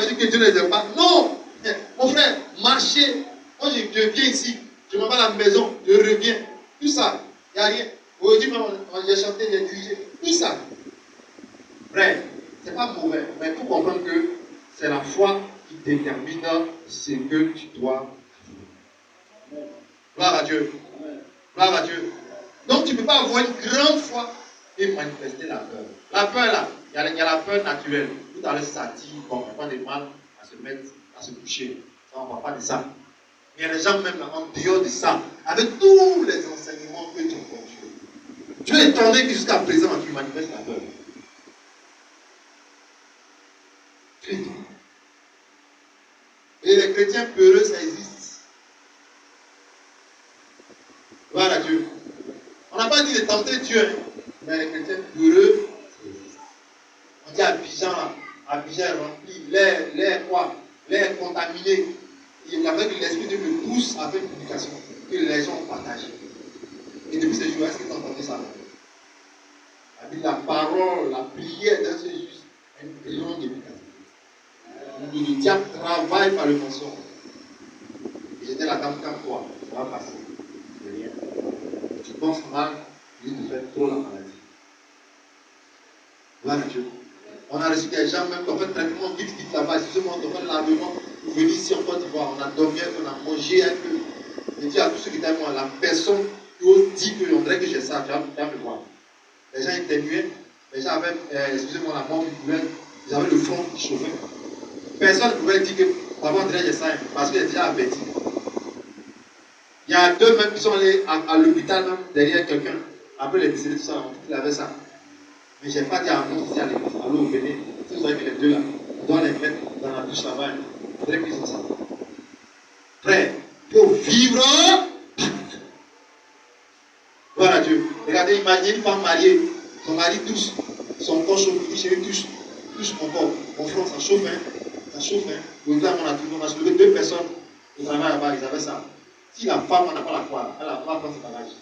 ça veut dire que Dieu ne les aime pas. Non! Mon frère, marcher. Moi, je viens ici, je m'en vais à la maison, je reviens. Tout ça, il n'y a rien. Aujourd'hui, même, j'ai chanté, j'ai dirigé. Tout ça. Frère, ce n'est pas mauvais, mais il faut comprendre que c'est la foi qui détermine ce que tu dois faire. Gloire à Dieu. Gloire à Dieu. Donc, tu ne peux pas avoir une grande foi et manifester la peur. La peur, là, il y a la peur naturelle. Tout à l'heure, ça dit, bon, on n'a pas de mal à se mettre, à se coucher. Ça, on ne parle pas de ça. Mais il y a des gens, même en dehors de ça, avec tous les enseignements que tu as conçus. Tu es étonné que jusqu'à présent, tu manifestes la peur. Tu es étonné. Et les chrétiens peureux, ça existe. Gloire à Dieu. On n'a pas dit de tenter Dieu, hein, mais les chrétiens peureux, ça existe. On dit Abidjan, là. Abidjan est rempli. L'air quoi? L'air contaminé. Il avait que l'Esprit de Dieu me pousse à faire une publication que les gens ont partagée. Et depuis ce jour, est-ce que tu as entendu ça? La parole, la prière d'un seul juste, une grande efficacité. Le diable travaille par le mensonge. Et j'étais la dame comme toi, ça va passer. C'est rien. Tu penses mal, tu risques de faire trop la maladie. Gloire à Dieu. On a reçu des gens, même qui ont fait traitement vite là-bas, excusez-moi, on a fait lavement pour venir ici en Côte d'Ivoire. On a dormi un peu, on a mangé un peu. Je dis à tous ceux qui étaient avec moi, la personne qui ose dire qu'on dirait que j'ai ça, tu vas me voir. Les gens éternuaient, les gens avaient, excusez-moi, la mort qui coulait, ils avaient le front qui chauffait. Personne ne pouvait dire que d'abord on dirait que j'ai ça, parce qu'il est déjà averti. Il y a deux même qui sont allés à l'hôpital, même derrière quelqu'un, après les décédés, tout ça, il avait ça. Mais je n'ai pas dit à nous ici à l'église, allô, venez, si vous avez que les deux là, on doit les mettre dans la douche là-bas, il faudrait qu'ils ont ça. Frère, pour vivre, gloire à Dieu. Regardez, imaginez une femme mariée, son mari touche, son corps chauffe, il dit chérie, touche mon corps, mon front, ça chauffe, hein, ça chauffe, hein. On a soulevé deux personnes au travail là-bas, ils avaient ça. Si la femme n'a pas la foi, elle va prendre ses bagages.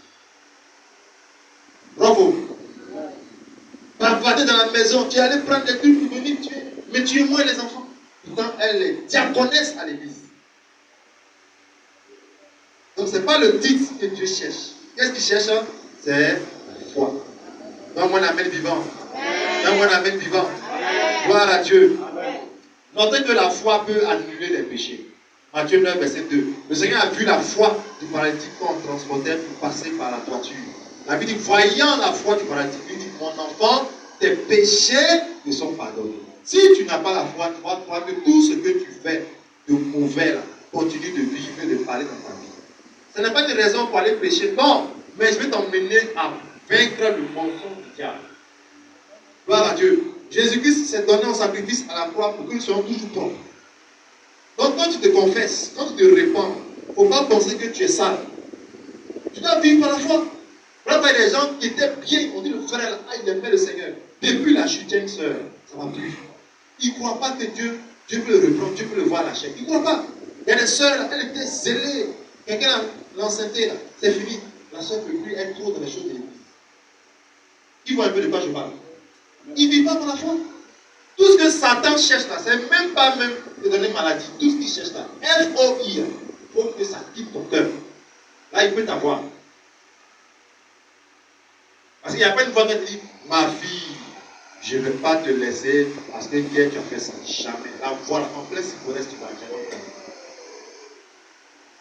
Bravo. Bavarder dans la maison, tu es allé prendre des trucs pour venir tuer, mais tu es moins les enfants. Pourtant, elle est diaconesse à l'église. Donc, ce n'est pas le titre que Dieu cherche. Qu'est-ce qu'il cherche? C'est la foi. Donne-moi un amen vivant. Donne-moi un amen vivant. Gloire à Dieu. Notez que la foi peut annuler les péchés. Matthieu 9, verset 2. Le Seigneur a vu la foi du paralytique qu'on transportait pour passer par la toiture. La Bible dit, voyant la foi du paralytique, il dit, mon enfant, tes péchés te sont pardonnés. Si tu n'as pas la foi, tu vas croire que tout ce que tu fais de mauvais, là, continue de vivre, de parler dans ta vie. Ce n'est pas une raison pour aller pécher, non, mais je vais t'emmener à vaincre le mensonge du diable. Gloire à Dieu. Jésus-Christ s'est donné en sacrifice à la croix pour que nous soyons toujours propres. Donc quand tu te confesses, quand tu te répands, il ne faut pas penser que tu es sale. Tu dois vivre par la foi. Voilà, les gens qui étaient bien, on dit le frère, là, il aimait le Seigneur. Depuis la chute, il y a une soeur, ça ne va plus. Il ne croit pas que Dieu peut le reprendre, Dieu peut le voir à la chair. Il ne croit pas. Il y a des soeurs, là, elle était zélée. Quelqu'un, l'ancienneté, là, c'est fini. La soeur ne peut plus être trop dans les choses de l'église. Ils voient un peu de quoi je parle. Ils ne vivent pas pour la foi. Tout ce que Satan cherche là, c'est même pas même de donner maladie. Tout ce qu'il cherche là, F-O-I, il faut que ça quitte ton cœur. Là, il peut t'avoir. Parce qu'il n'y a pas une fois qu'elle dit, ma fille, je ne vais pas te laisser parce que hier tu as fait ça. Jamais. La voilà, en plein Siporès, tu vas jamais faire.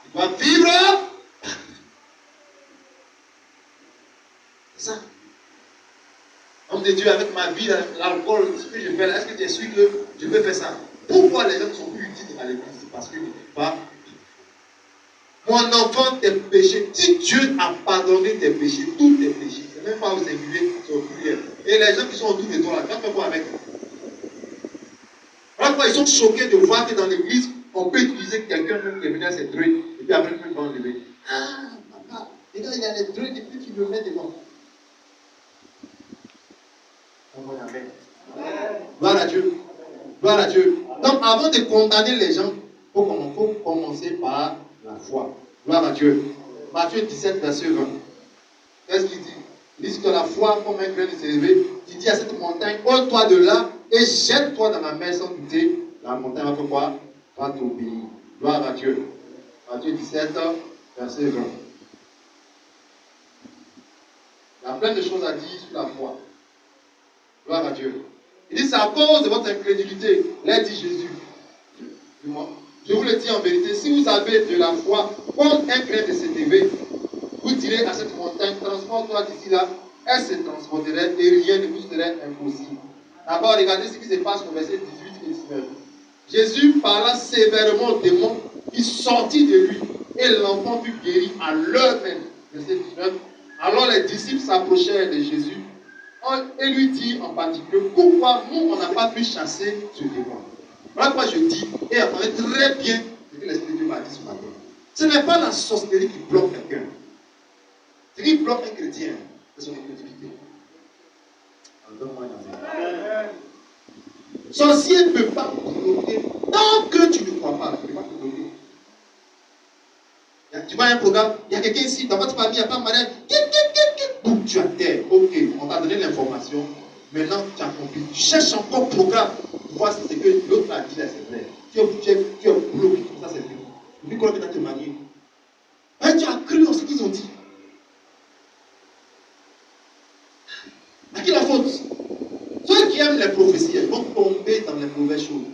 Tu dois vivre. C'est ça. Homme de Dieu, avec ma vie, l'alcool, ce que je fais là, est-ce que tu es sûr que je peux faire ça? Pourquoi les gens sont plus utiles à l'église? Parce que pas. Mon enfant, tes péchés, si Dieu a pardonné tes péchés, tous tes péchés, c'est même pas au singulier, c'est au pluriel. Et les gens qui sont autour de toi là, tu vas faire quoi avec? Voilà pourquoi ils sont choqués de voir que dans l'église, on peut utiliser quelqu'un même qui est venu à ses droits, et puis après, il va enlever. Ah, papa, regarde, il y a les droits, et puis tu le mets devant. Amen. Gloire à Dieu. Gloire à Dieu. Donc, avant de condamner les gens, il faut commencer par la foi. Gloire à Dieu. Matthieu 17, verset 20. Qu'est-ce qu'il dit? Il dit que la foi, comme un grain de s'élever, il dit à cette montagne, ôte-toi de là et jette-toi dans la mer sans douter. la montagne va faire quoi? Va t'obéir. Gloire à Dieu. Matthieu 17, verset 20. Il y a plein de choses à dire sur la foi. Gloire à Dieu. Il dit, c'est à cause de votre incrédulité. Là, dit Jésus. Je vous le dis en vérité, si vous avez de la foi, comme un grain de CTV, vous direz à cette montagne, transporte-toi d'ici là, elle se transporterait et rien ne vous serait impossible. D'abord, regardez ce qui se passe au verset 18 et 19. Jésus parla sévèrement au démon qui sortit de lui et l'enfant fut guéri à l'heure même. Verset 19. Alors les disciples s'approchèrent de Jésus et lui dirent en particulier, pourquoi nous on n'a pas pu chasser ce démon? Voilà pourquoi je dis, et entendez très bien ce que l'Esprit de Dieu m'a dit ce matin. Ce n'est pas la sorcellerie qui bloque quelqu'un. Ce qui bloque un chrétien, c'est son incrédulité. Sorcier ne peut pas te bloquer tant que tu ne crois pas. Il ne peut pas te bloquer. Tu vois un programme, il y a quelqu'un ici, dans votre famille, il n'y a pas de mariage, boum, tu as terre. Ok, on t'a donné l'information. Maintenant, tu as compris. Tu cherches encore le programme pour voir si c'est que l'autre a dit là, c'est vrai. Tu es bloqué, comme ça, c'est vrai. Depuis quand tu as te marier? Tu as cru en ce qu'ils ont dit. À qui la faute? Ceux qui aiment les prophéties, ils vont tomber dans les mauvaises choses.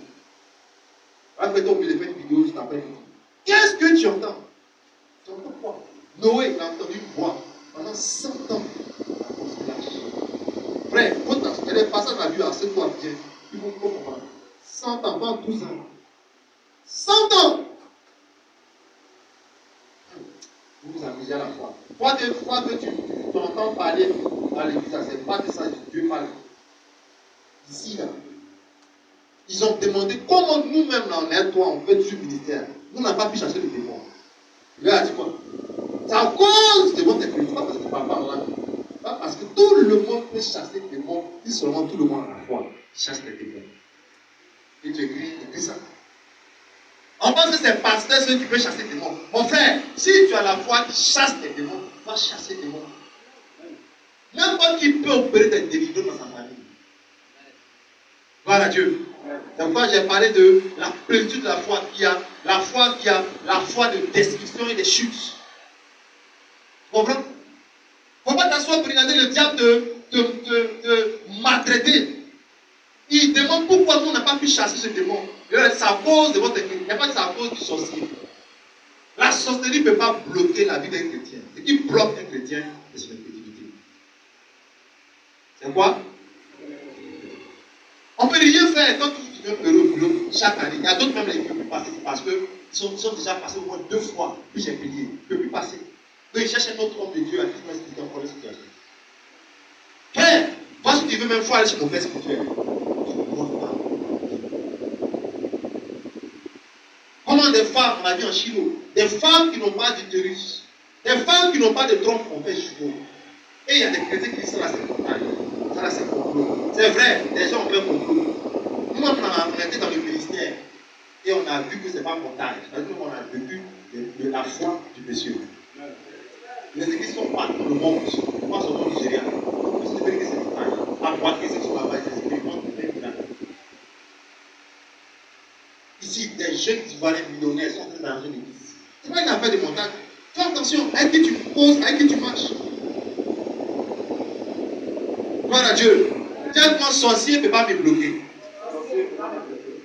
Après, tu as oublié de faire une vidéo juste après. Qu'est-ce que tu entends? Tu entends quoi? Noé, il a entendu une voix pendant 100 ans. La constellation. Frère, il y a des passages dans la Bible, c'est toi bien. Il faut comprendre. 100 ans, pas 12 ans. 100 ans! Vous vous amusez à la foi. Fois que tu entends parler dans l'église, c'est pas de ça que Dieu parle. Ici, là. Ils ont demandé comment nous-mêmes, là, on est toi, on fait du ministère. Nous n'avons pas pu chercher le démon. Il a dit quoi? C'est à cause de votre église, pas parce que papa là. Pas parce que tout le monde peut chasser les démons, si seulement tout le monde a la foi chasse les démons. Et tu écris ça. On pense que c'est pasteur ceux qui peuvent chasser les démons. Mon frère, si tu as la foi qui chasse les démons, tu vas chasser les démons. N'importe qui peut opérer des délivrances dans sa famille. Gloire à Dieu. C'est pourquoi j'ai parlé de la plénitude de la foi qui a la foi de destruction et de chutes. Tu comprends? Il ne faut pas t'asseoir pour regarder le diable te maltraiter. Il demande pourquoi nous on n'a pas pu chasser ce démon. C'est à cause de votre église. Il n'y a pas que c'est à cause du sorcier. La sorcellerie ne peut pas bloquer la vie d'un chrétien. Ce qui bloque un chrétien, c'est son incrédulité. C'est quoi? On ne peut rien faire quand tu veux heureux au boulot chaque année. Il y a d'autres même qui ne peuvent plus passer parce qu'ils sont déjà passés au moins 2 fois. Puis j'ai payé. Ils ne peuvent plus passer. Donc ils cherchent un autre homme de Dieu à qui ils vont expliquer encore la situation. Frère, toi si tu veux même fois aller sur mon père spirituel, tu ne vois pas. Comment des femmes, on a vu en Chino, des femmes qui n'ont pas d'utérus, des femmes qui n'ont pas de trompe, on fait jumeau. Et il y a des chrétiens qui disent ça là c'est montagne. Ça là c'est complot. C'est vrai, les gens ont fait complot. Nous on a été dans le ministère et on a vu que ce n'est pas montagne. C'est-à-dire qu'on a vécu de la foi du monsieur. Les églises sont partout dans le monde. Moi, c'est au Nigeria. Je sais que c'est montagne. À Poitiers, c'est sur la base des églises. Ici, des jeunes Ivoiriens millionnaires sont en train d'arranger l'église. Ce n'est pas une affaire de montagne. Fais attention, avec qui tu poses, avec qui tu marches. Gloire à Dieu. Tellement sorcier ne peut pas me bloquer.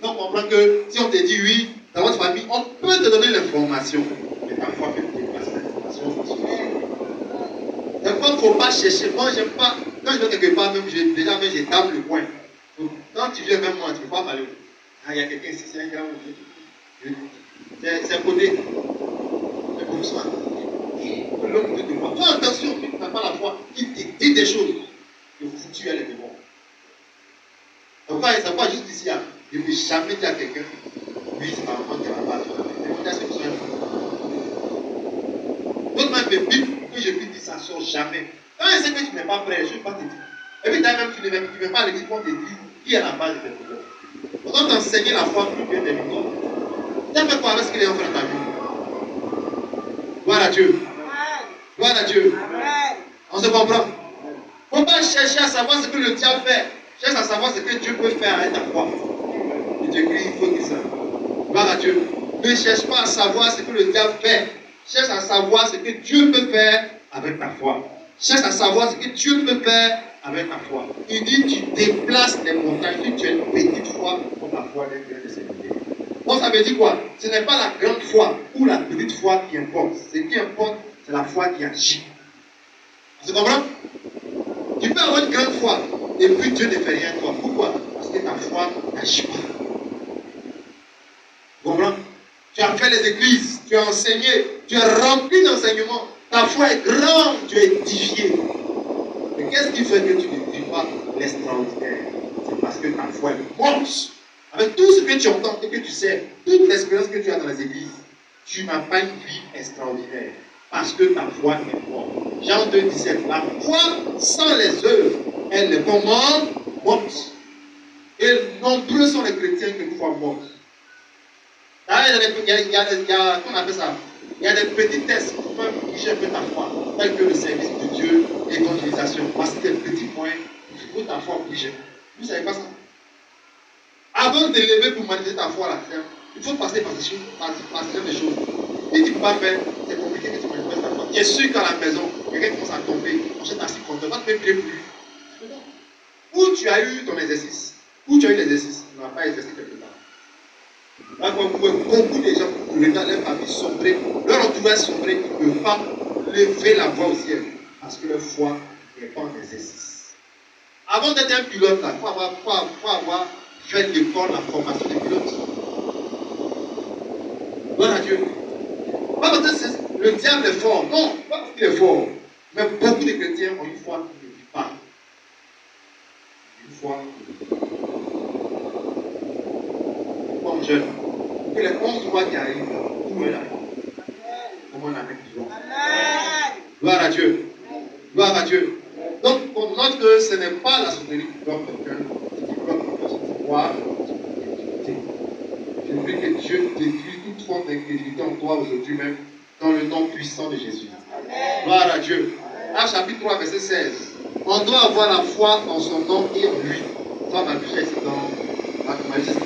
Donc on comprend que si on te dit oui, dans votre famille, on peut te donner l'information. Mais parfois, on peut te passer l'information. Des fois, il ne faut pas chercher. Moi, j'aime pas. Quand je vais quelque part, même, déjà, j'ai table le coin. Donc, quand tu viens vers moi, tu ne peux pas parler. Ah, il y a quelqu'un ici, c'est un grand monsieur. C'est codé. C'est comme ça. L'homme de moi. Fais attention, tu n'as pas la foi. Il te dit des choses. Que tu es les démons. Donc, ça va juste ici. Il ne peut jamais dire à quelqu'un, oui, c'est pas un qui va pas. D'autres même me bip, que je lui dis, ça ne sort jamais. Quand je sais que tu n'es pas prêt, je ne vais pas te dire. Et puis, même, tu ne viens pas à l'église pour te dire qui est la base de tes problèmes. On doit t'enseigner la foi plus bien des victoires. Tu as fait quoi avec ce qu'il est en train de ta vie? Gloire à Dieu. Gloire à Dieu. On se comprend. Il ne faut pas chercher à savoir ce que le diable fait. Cherche à savoir ce que Dieu peut faire avec ta foi. tu écris, il faut que ça. Gloire à Dieu. Ne cherche pas à savoir ce que le diable fait. Cherche à savoir ce que Dieu peut faire avec ta foi. Cherche à savoir ce que Dieu peut faire avec ta foi. Il dit, tu déplaces les montagnes. Si tu as une petite foi, pour ta foi n'est rien de sécurité. Donc ça veut dire quoi? Ce n'est pas la grande foi ou la petite foi qui importe. Ce qui importe, c'est la foi qui agit. Tu comprends? Tu peux avoir une grande foi et puis Dieu ne fait rien toi. Pourquoi? Parce que ta foi n'agit pas. Tu comprends? Tu as fait les églises, tu as enseigné, tu es rempli d'enseignements. Ta foi est grande, tu es édifié. Mais qu'est-ce qui fait que tu ne vis pas l'extraordinaire? C'est parce que ta foi est morte. Avec tout ce que tu entends et que tu sais, toute l'expérience que tu as dans les églises, tu n'as pas une vie extraordinaire. Parce que ta foi est morte. Jean 2, 17. La foi sans les œuvres, elle est comment? Morte. Et nombreux sont les chrétiens qui ont foi morte. Il y a, qu'on appelle ça, il y a des petits tests qui peuvent bouger un peu ta foi, tels que le service de Dieu, l'évangélisation. Parce que des petits points, il faut ta foi bouger. Vous ne savez pas ça? Avant de te lever pour manifester ta foi à la ferme, il faut passer par des choses. Si tu ne peux pas faire, c'est compliqué que tu manifestes ta foi. Bien sûr qu'à la maison, quelqu'un commence à tomber, on jette assis contre toi, tu ne peux plus plus. Où tu as eu ton exercice, où tu as eu l'exercice, tu n'as pas exercé quelque part. Là, quand vous voyez beaucoup de gens qui regardent leur famille sombrer, leur entourage sombrer, ils ne peuvent pas lever la voix au ciel parce que leur foi n'est pas en exercice. Avant d'être un pilote, il faut avoir fait l'école, la formation des pilotes. Gloire à Dieu. Pas parce que le diable est fort, non, pas parce qu'il est fort. Mais beaucoup de chrétiens ont une foi qui ne vit pas. Une foi comme jeune. Que les 11 mois qui arrivent, où est la foi? Comment on appelle toujours? Gloire à Dieu. Gloire à Dieu. Donc, on note que ce n'est pas la sauterie qui bloque quelqu'un, ce qui bloque la personne, c'est quoi? Je prie que Dieu détruise toute forme d'incrédulité en toi aujourd'hui même, dans le nom puissant de Jésus. Gloire à Dieu. Actes chapitre 3, verset 16. On doit avoir la foi en son nom et en lui. Ça m'a vu dans la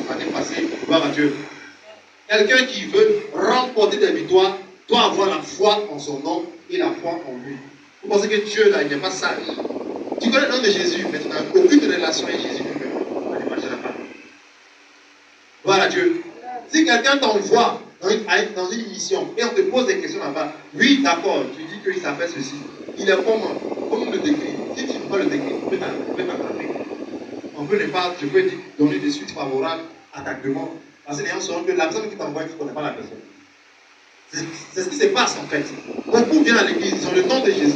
l'année passée. Gloire à Dieu. Quelqu'un qui veut remporter des victoires doit avoir la foi en son nom et la foi en lui. Vous pensez que Dieu, là, il n'est pas sage. Tu connais le nom de Jésus, mais tu n'as aucune relation avec Jésus lui-même. On ne marchera pas. Gloire à Dieu. Si quelqu'un t'envoie dans une mission et on te pose des questions là-bas, oui, d'accord, tu dis qu'il s'appelle ceci. Il est comment? Comment le décrit? Si tu ne peux pas le décrire, on peut t'attraper. On peut ne pas, je peux dire, donner des suites favorables à ta demande. Parce que les gens sauront que la personne qui t'envoie, tu ne connais pas la personne. C'est ce qui se passe en fait. Beaucoup viennent à l'église, ils ont le nom de Jésus,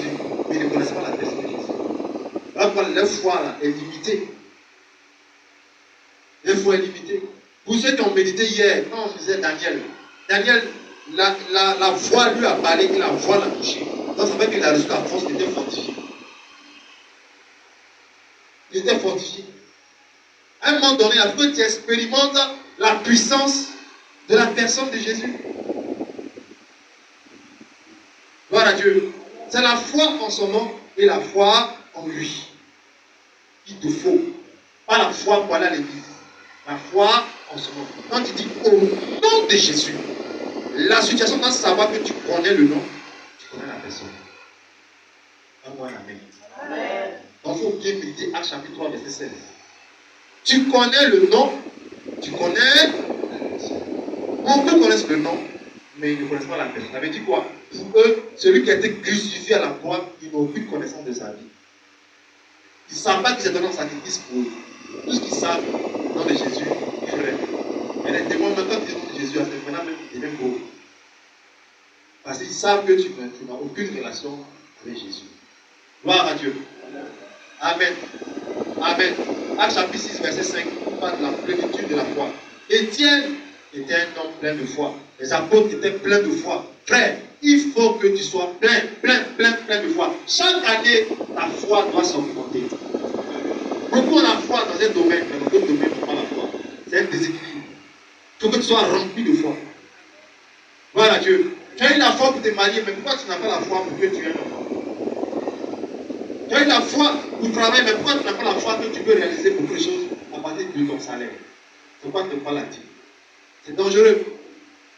mais ils ne connaissent pas la personne de Jésus. Alors leur foi là, est limitée. Leur foi est limitée. Pour ceux qui ont médité hier, quand on disait Daniel, la voix lui a parlé et la voix l'a touché. Donc ça fait qu'il a reçu la force, il était fortifié. Il était fortifié. À un moment donné, il faut que tu expérimentes la puissance de la personne de Jésus. Gloire à Dieu. C'est la foi en son nom et la foi en lui qu'il te faut. Pas la foi pour aller à l'église. La foi en son nom. Quand tu dis au nom de Jésus, la situation doit savoir que tu connais le nom, tu connais la personne. Donne-moi un amen. Donc il faut bien méditer Actes chapitre 3, verset 16. Tu connais le nom, tu connais la personne. Beaucoup connaissent le nom, mais ils ne connaissent pas la personne. Ça veut dire quoi? Pour eux, celui qui a été crucifié à la croix, ils n'ont aucune connaissance de sa vie. Ils ne savent pas qu'ils s'est donné en sacrifice pour eux. Tout ce qu'ils savent, au nom de Jésus, ils feraient. Mais les démons, même quand ils ont de Jésus, à ce moment-là, ils deviennent pauvres. Parce qu'ils savent que tu n'as aucune relation avec Jésus. Gloire à Dieu. Amen. Amen. Actes chapitre 6, verset 5, on parle de la plénitude de la foi. Étienne était un homme plein de foi. Les apôtres étaient pleins de foi. Frère, il faut que tu sois plein de foi. Chaque année, ta foi doit s'augmenter. Beaucoup ont la foi dans un domaine, mais dans d'autres domaines, n'ont pas la foi. C'est un déséquilibre. Il faut que tu sois rempli de foi. Voilà Dieu. Tu as eu la foi pour te marier, mais pourquoi tu n'as pas la foi pour que tu aies un enfant? Tu as eu la foi pour travailler, mais pourquoi tu n'as pas la foi que tu peux réaliser beaucoup de choses à partir de ton salaire? Il ne faut pas te prendre la tête. C'est dangereux.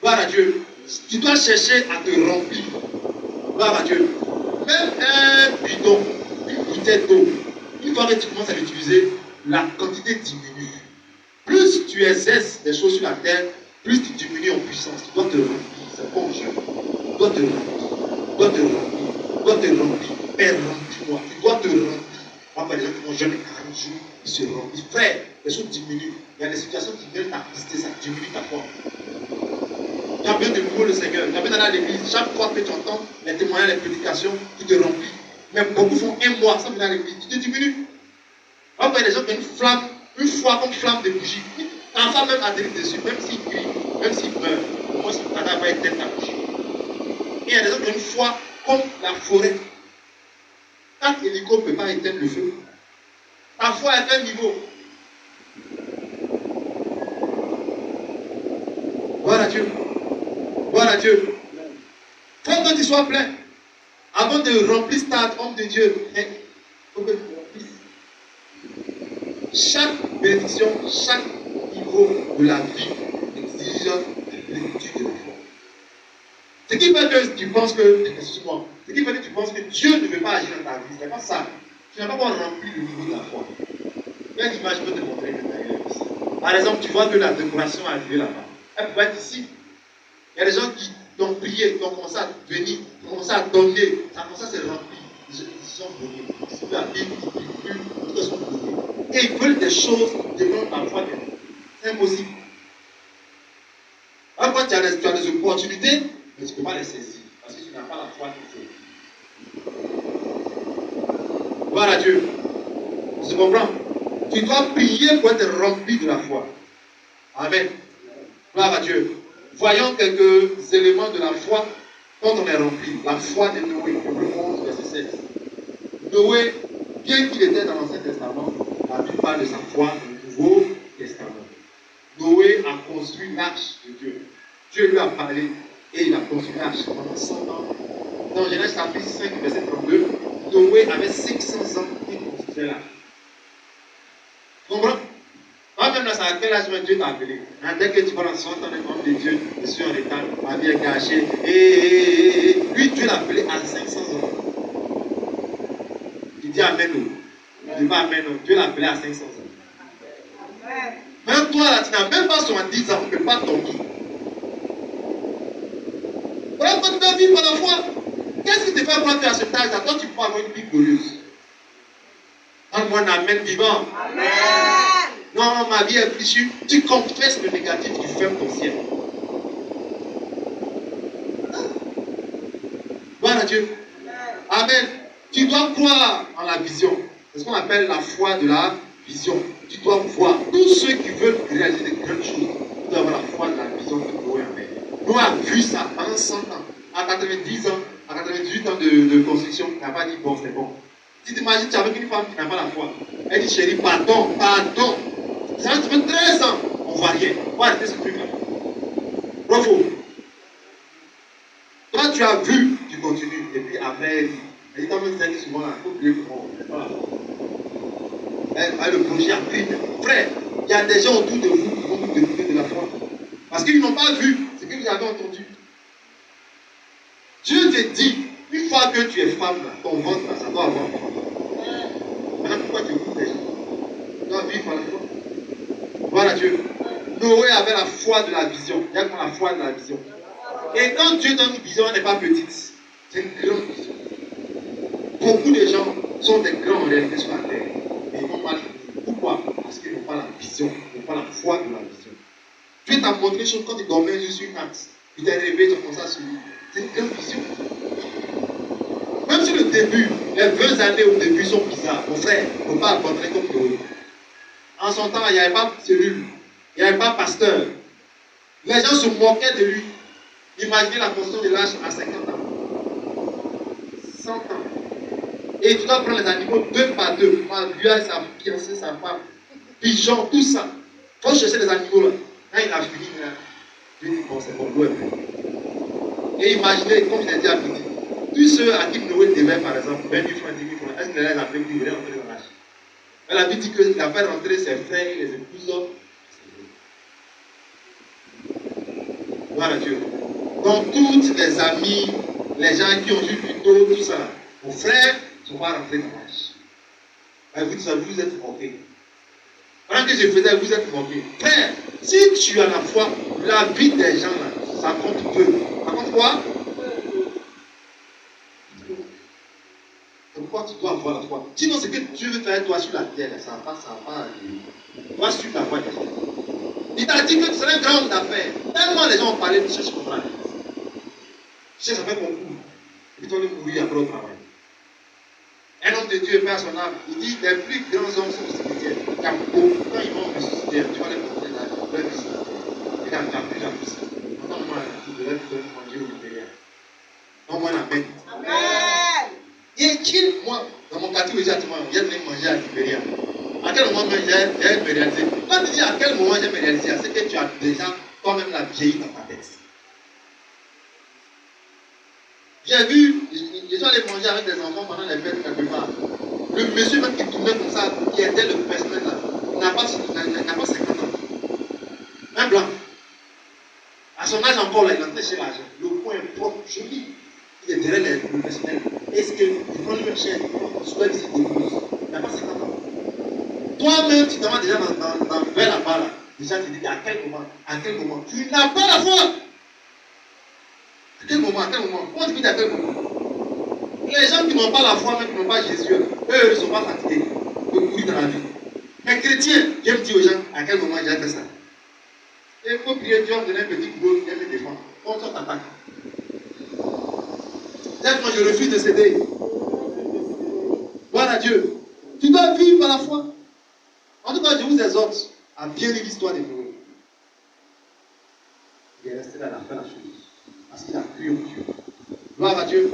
Gloire à Dieu. Tu dois chercher à te remplir. Gloire à Dieu. Même un bidon, une bouteille d'eau, une fois que tu commences à l'utiliser, la quantité diminue. Plus tu exerces des choses sur la terre, plus tu diminues en puissance. Tu dois te remplir. C'est bon jeu. Tu dois te remplir. Tu dois te remplir. Tu dois te remplir. Père, remplis-moi. Tu dois te remplir. Moi, les gens qui n'ont jamais 40 jours, ils se remplissent. Frère, les choses diminuent. Il y a des situations qui viennent t'assister, ça diminue ta foi. Tu as besoin de louer le Seigneur. Tu as besoin d'aller à l'église. Chaque fois que tu entends les témoignages, les prédications, tu te remplis. Mais beaucoup font un mois sans venir à l'église. Tu te diminues. Alors, il y a des gens qui ont une flamme, une foi comme flamme de bougie. L'enfant même atterrit dessus, même s'il crie, même s'il meurt, au moins son cadavre va éteindre ta bougie. Et il y a des gens qui ont une foi comme la forêt. 4 hélicos ne peuvent pas éteindre le feu. Ta foi est à un niveau. Gloire à Dieu. Gloire à Dieu. Faut que tu sois plein. Avant de remplir stade, homme de Dieu, il faut que tu remplisses. Chaque bénédiction, chaque niveau de la vie exige la plénitude de la foi. Ce qui fait que tu penses que, excuse-moi, ce qui fait que tu penses que Dieu ne veut pas agir dans ta vie, c'est pas ça. Tu n'as pas encore rempli le niveau de la foi. Il y a une image que je peux te montrer d'ailleurs ici. Par exemple, tu vois que la décoration a lieu là-bas. Elle peut être ici. Il y a des gens qui ont prié, qui ont commencé à venir, qui ont commencé à donner, ça a commencé à se remplir. Ils sont donnés. Ils sont la Bible, ils sont donnés. Et ils veulent des choses devant la foi. C'est impossible. Alors, quand tu as des opportunités, mais tu ne peux pas les saisir. Parce que tu n'as pas la foi qu'il faut. Gloire à Dieu. Tu comprends? Tu dois prier pour être rempli de la foi. Amen. Gloire à Dieu. Voyons quelques éléments de la foi quand on est rempli. La foi de Noé, Hébreux 11, verset 7. Noé, bien qu'il était dans l'Ancien Testament, la Bible parle de sa foi dans le Nouveau Testament. Noé a construit l'arche de Dieu. Dieu lui a parlé et il a construit l'arche pendant 100 ans. Dans Genèse chapitre 5, verset 32, Noé avait 500 ans qu'il construisait l'arche. Tu comprends? Toi-même, là, c'est à quel âge Dieu t'a appelé? Dès que tu vas dans 100 ans, le homme de Dieu, je suis en état, ma vie est cachée. Lui, Dieu l'a appelé à 500 ans. Il dit Amen. Il ne dit pas Amen. Dieu l'a appelé à 500 ans. Même toi, là, tu n'as même pas 70 ans, on ne peut pas tomber. Voilà quand tu dois vivre par la foi. Qu'est-ce qui te fait prendre à cet âge-là? Toi, tu peux avoir une vie glorieuse. Donne-moi un Amen vivant. Amen. Non, ma vie est fichue. Tu confesses le négatif, tu fermes ton ciel. Gloire à Dieu. Amen. Tu dois croire en la vision. C'est ce qu'on appelle la foi de la vision. Tu dois voir. Tous ceux qui veulent réaliser de grandes choses, tu dois avoir la foi de la vision de Noé. Noé a vu ça pendant 100 ans. À 90 ans, à 98 ans de construction, il n'a pas dit bon, c'est bon. Tu t'imagines, tu es avec une femme qui n'a pas la foi. Elle dit chérie, pardon. Ça fait 13 ans, on ne voit rien. On va arrêter ce truc-là. Bravo. Toi, tu as vu, tu continues. Et puis après, elle dit, comme elle dit souvent, il faut prier pour moi. Le projet a pris. Frère, il y a des gens autour de vous qui vont vous détourner de la foi. Parce qu'ils n'ont pas vu ce que vous avez entendu. Dieu te dit, une fois que tu es femme, ton ventre, ça doit avoir un enfant. Maintenant, pourquoi tu écoutes les gens? Tu dois vivre par la foi. Voilà Dieu. Noé avait la foi de la vision. Il y a comme la foi de la vision. Et quand Dieu donne une vision, elle n'est pas petite. C'est une grande vision. Beaucoup de gens sont des grands en réalité sur la terre. Mais ils vont mal finir. Pourquoi? Parce qu'ils n'ont pas la vision. Ils n'ont pas la foi de la vision. Dieu t'a montré une chose quand tu dormais juste sur une axe. Il t'est réveillé, tu as commencé à suivre. C'est une grande vision. Même si le début, les 20 années au début sont bizarres, mon frère, il ne faut pas abandonner comme Noé. En son temps, il n'y avait pas cellule, il n'y avait pas pasteur. Les gens se moquaient de lui. Imaginez la construction de l'âge à 50 ans. 100 ans. Et tu dois prendre les animaux deux par deux. Lui avec sa fiancée, sa femme, pigeons, tout ça. Il faut chercher les animaux là. Quand il a fini, il dit bon, c'est bon, l'eau est pleine. Et imaginez, comme je l'ai dit à midi, tous ceux à qui Noé devait, par exemple, 20 000 francs, 10 000 francs, est-ce qu'il les a appelés pour venir rentrer dans l'âge? Mais la Bible dit qu'il a fait rentrer ses frères et les épouses. Gloire à Dieu. Donc, toutes les amis, les gens qui ont eu plutôt tout ça, vos frères ne sont pas rentrés dans l'âge. Vous êtes moqués. Pendant que je faisais, vous êtes moqués. Frère, si tu as la foi, la vie des gens là, ça compte peu. Ça compte quoi? Pourquoi tu dois avoir la foi? Sinon, ce que Dieu veut faire toi sur la terre, ça va pas. Toi, sur la foi des gens. Il t'a dit que tu serais un grand homme d'affaires. Tellement les gens ont parlé de ce comprendre. Tu sais, ça fait concours. Et puis tu vas mourir après au travail. Un homme de Dieu perd son âme. Il dit les plus grands hommes sont spirituels. Quand ils vont ressusciter, tu vas les montrer là, leur vie. Et là, tu as déjà vu ça. Attends-moi, tu devrais manger au Libéria. Donc, moi, amen. Amen. Et qui, moi, dans mon quartier, il y a de manger à Libéria. À quel moment j'ai me réalisé? Quand tu dis à quel moment j'ai me réalisé, c'est que tu as déjà toi-même la vieillie dans ta tête. J'ai vu, je suis allé manger avec des enfants pendant les fêtes quelque part. Le monsieur même qui tournait comme ça, qui était le personnel là, il n'a pas 50 ans. Un blanc. À son âge encore, là, il entrait chez l'agent. Le coin est propre, joli. Il est derrière le personnel. Est-ce qu'il prend le même chaise, il soulève ses épouses. Il n'a pas 50 ans. Toi-même, tu t'en vas déjà vers là-bas là. Déjà, tu dis à quel moment tu n'as pas la foi. À quel moment? Comment tu dis à quel moment? Les gens qui n'ont pas la foi, même qui n'ont pas Jésus, eux, ils ne sont pas fatigués de courir dans la vie. Mais chrétien, j'aime dire aux gens à quel moment j'ai fait ça. Et il faut prier, Dieu va me donner un petit boulot, il me défendre. On s'en t'attaque. Moi, je refuse de céder. Gloire à Dieu. Tu dois vivre par la foi. En tout cas, je vous exhorte à bien lire l'histoire des Noé. Il est resté là à la fin de la chose. Parce qu'il a cru en Dieu. Gloire à Dieu.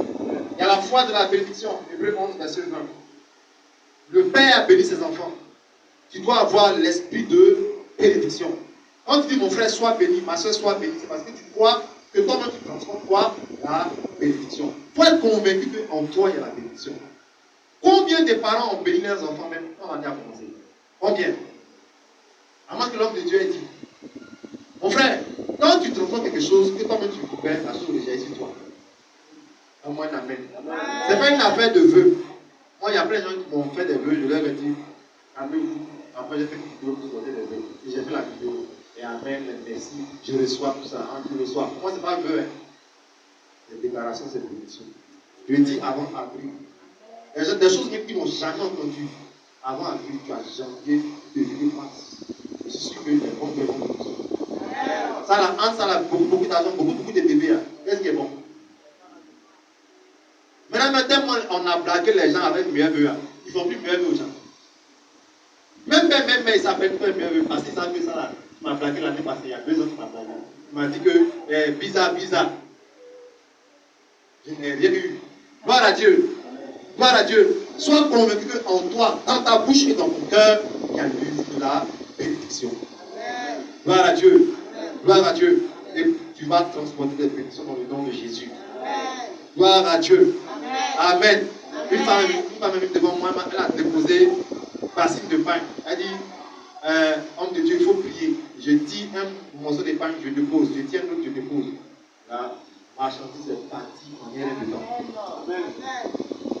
Il y a la foi de la bénédiction. Hébreux 11, verset 20. Le Père bénit ses enfants. Tu dois avoir l'esprit de bénédiction. Quand tu dis mon frère soit béni, ma soeur soit bénie, c'est parce que tu crois que toi-même tu transformes quoi? La bénédiction. Il faut être convaincu qu'en toi il y a la bénédiction. Combien de parents ont béni leurs enfants même quand on a commencé? Combien? À moins que l'homme de Dieu ait dit. Mon frère, quand tu transformes quelque chose, que toi-même tu coupes, la chose déjà est sur toi. Au moins, amen. Ce n'est pas une affaire de vœux. Moi, il y a plein de gens qui m'ont fait des vœux, je leur ai dit, amen. Après, j'ai fait une vidéo pour donner des vœux. Et j'ai fait la vidéo. Et amen, merci, je reçois tout ça. Hein, tu reçois. Moi, ce n'est pas un vœu. Hein. Les déclarations, c'est bénédiction. Je le dis avant avril. Il y a des choses même qui n'ont jamais entendu. Avant avril, tu as janvier, février, mars. Je suis sûr que les bons vont tout ça. Ça, là, entre ça, là, beaucoup d'argent, beaucoup de bébés. Hein. Qu'est-ce qui est bon? Maintenant, on a blagué les gens avec meilleur vœu. Hein. Ils ne font plus meilleur vœu aux gens. Même, ils s'appellent pas meilleur vœu parce qu'ils savent que ça, là, tu m'as blagué l'année passée, il y a 2 ans que tu m'as blagué. Tu m'as dit que bizarre. Je n'ai rien eu. Gloire à Dieu. Gloire à Dieu. Sois convaincu qu'en toi, dans ta bouche et dans ton cœur, il y a l'huile de la bénédiction. Gloire à Dieu. Gloire à Dieu. Et tu vas transporter les bénédictions dans le nom de Jésus. Gloire à Dieu. Amen. Une femme est venue devant moi, elle a déposé une bassine de pain. Elle dit, homme de Dieu, il faut prier. Je dis un morceau de pain, je dépose. Je tiens l'autre, je dépose. La marchandise est partie en rien dedans.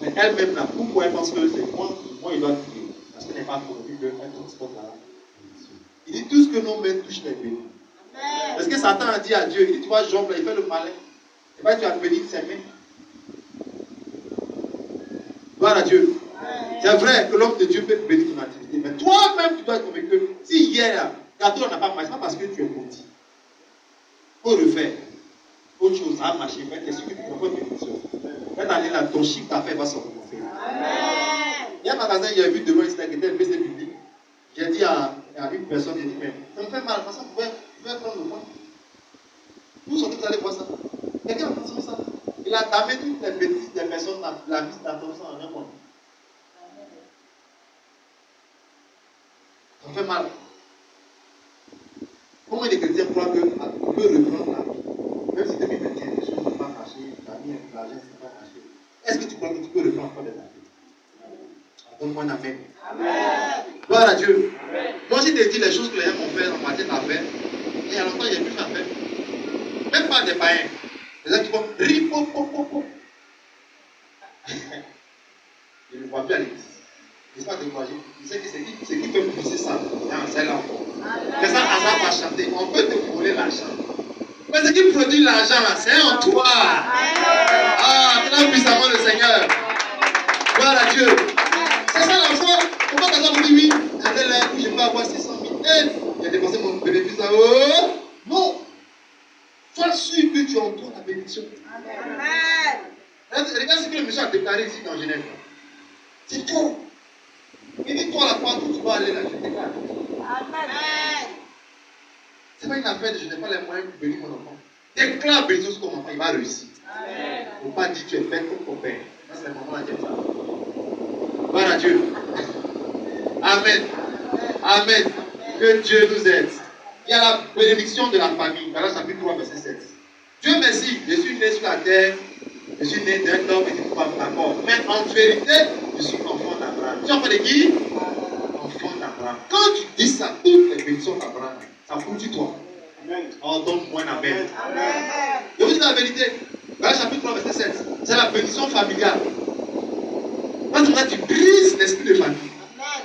Mais elle-même, là, pourquoi elle pense que c'est moi, il doit prier? Parce qu'elle n'est pas convaincue qu'elle transporte la bénédiction. Il dit, tout ce que nos mains touchent les bénis. Parce que Satan a dit à Dieu, il dit, tu vois, Job, là, il fait le malin. Et bien, tu as béni ses mains. Gloire à Dieu. C'est vrai que l'homme de Dieu peut bénir ton activité. Mais toi-même, tu dois être convaincu que si hier, gâteau n'a pas marché, ce n'est pas parce que tu es petit. Il faut refaire. Autre chose, ça a marché. Mais tu es sûr que tu prends pas une bénédiction. Cette année-là, ton chiffre d'affaires va se renforcer. Il y a un magasin, j'ai vu devant ici, qui était un PC public. J'ai dit à une personne, j'ai dit, mais ça me fait mal, parce que vous pouvez prendre le point. Vous sortez, vous allez voir ça. Quelqu'un a pensé ça. Il a damé toutes les bêtises des personnes, la mise d'attention en un mois. Ça fait mal. Comment les chrétiens croient qu'on peut reprendre la vie? Même si 2021, les choses ne sont pas marchées, la vie, l'argent ne s'est pas marché. Est-ce que tu crois que tu peux reprendre encore des affaires? Donne-moi un amen. Amen. Gloire à Dieu. Amen. Moi, si tu dis les choses que les gens m'ont fait en matière d'affaires, il y a longtemps, il n'y a plus d'affaires. même pas des païens. Les gens qui font ripopopopo. Je ne vois plus à l'église. Il ne pas découragé. Il sait que c'est qui peut pousser ça. C'est là. Mais ça, Azar va chanter. On peut te voler l'argent. Mais ce qui produit l'argent là, c'est en toi. Ah, très puissamment le Seigneur. Gloire à Dieu. C'est ça la foi. Pourquoi Azar vous dit oui? J'étais là où je peux avoir 600 000. J'ai dépensé mon bénéfice là-haut. Non. Sois sûr que tu entoures ta bénédiction. Amen. Regarde ce que le monsieur a déclaré ici dans Genève. C'est tout. Il dit toi là, partout tu vas aller là, je déclare. Amen. C'est pas une affaire de je n'ai pas les moyens pour bénir mon enfant. Déclare bénédiction sur ton enfant, il va réussir. Amen. Il ne faut pas dire que tu es bête comme ton père. Ça, c'est le moment là qui aime ça. Gloire à Dieu. Amen. Amen. Que Dieu nous aide. Il y a la bénédiction de la famille. Dans le chapitre 3, verset 7. Dieu merci, je suis né sur la terre. Je suis né d'un homme et d'une femme, d'accord. Mais en vérité, je suis enfant d'Abraham. Tu es enfant de qui? Enfant d'Abraham. Quand tu dis ça, toutes les bénédictions d'Abraham, ça produit toi. Amen. Oh, donne-moi un amen. Amen. Je vous dis la vérité. Dans le chapitre 3, verset 7, c'est la bénédiction familiale. Quand tu brises l'esprit de famille. Amen.